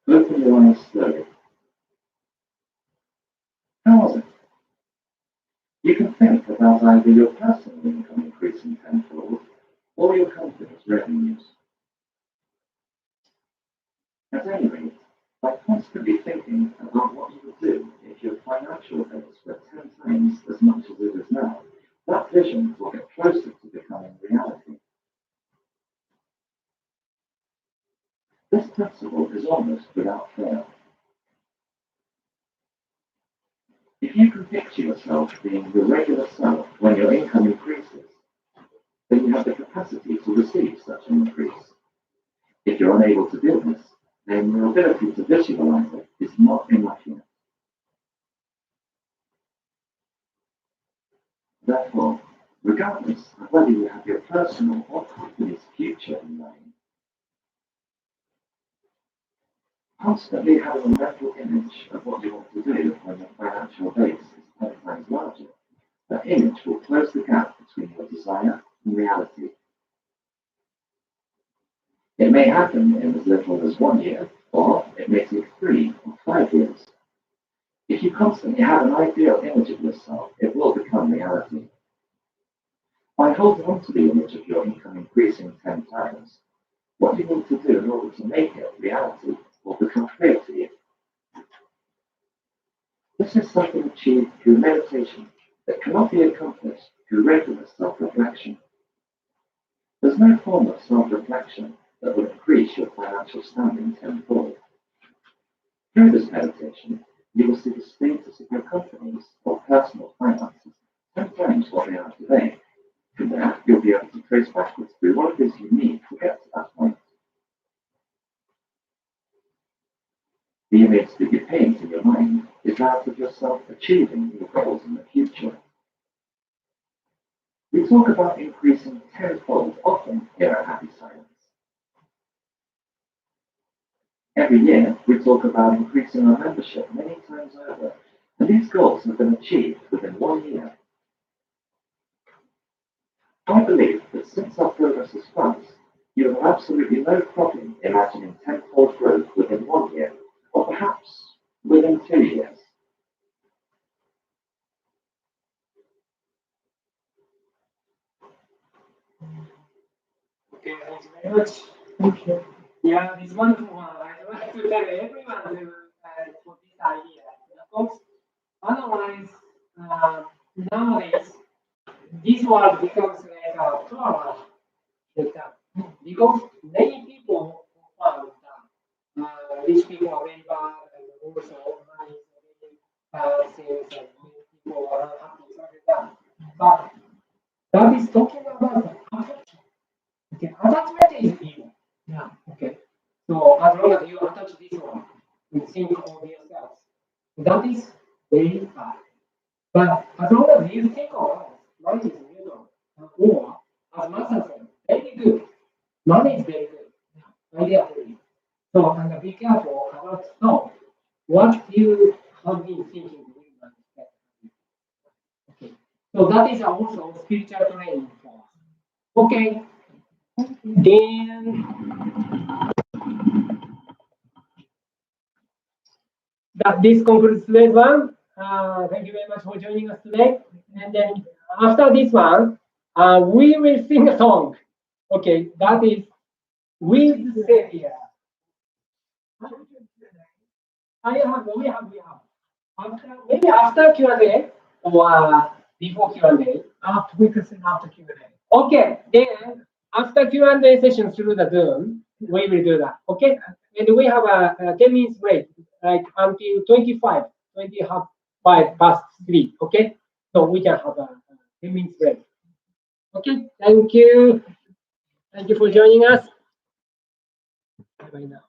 Open your eyes slowly. How was it? You can think about either your personal income increasing tenfold or your company's revenues. At any rate, by constantly thinking about what you would do if your financial base were 10 times as much as it is now, that vision will get closer to becoming reality. This principle is almost without fail. If you can picture yourself being your regular self when your income increases, then you have the capacity to receive such an increase. If you're unable to do this, then your ability to visualize it is not enough yet. Therefore, regardless of whether you have your personal or company's future in mind, constantly having a mental image of what you want to do when your financial base is 10 times larger, that image will close the gap between your desire and reality. It may happen in as little as 1 year, or it may take 3 or 5 years. If you constantly have an ideal image of yourself, it will become reality. By holding on to the image of your income increasing 10 times, what you need to do in order to make it reality will become clear to you. This is something achieved through meditation that cannot be accomplished through regular self-reflection. There's no form of self-reflection that will increase your financial standing tenfold. Through this meditation, you will see the status of your company's or personal finances 10 times what they are today. From there, you'll be able to trace backwards through what it is you need to get to that point. The image that you paint in your mind is that of yourself achieving your goals in the future. We talk about increasing tenfold often here at Happy Science. Every year, we talk about increasing our membership many times over, and these goals have been achieved within 1 year. I believe that since our progress is fast, You have absolutely no problem imagining tenfold growth within 1 year, or perhaps within 2 years. Okay, thank you very much. Thank you. Yeah, this wonderful one. I'd like to tell everyone for this idea. Of course, otherwise, nowadays, this world becomes like a tour because many people found that rich people are very bad and also money is very bad things and many people are unhappy, something like that. But that is talking about attachment. Okay, attachment is evil. Yeah. Okay. So as long as you attach this one, you think of yourself. That is very bad. But as long as you think of life is neutral, or as Master said, very good. Money is very good. Idea for you. So and be careful about no, what you have been thinking. Okay. So that is also spiritual training for us. Okay. Then this concludes today's one. Thank you very much for joining us today. And then after this one, we will sing a song. Okay, that is with Savior. We have. Maybe after Q&A or before Q&A. After we can sing after Q&A. Okay, then after Q&A session through the Zoom, we will do that. Okay, and we have a 10 minutes break, like until 25 past 3. Okay, so we can have a 10 minutes break. Okay, thank you. Thank you for joining us. Bye now.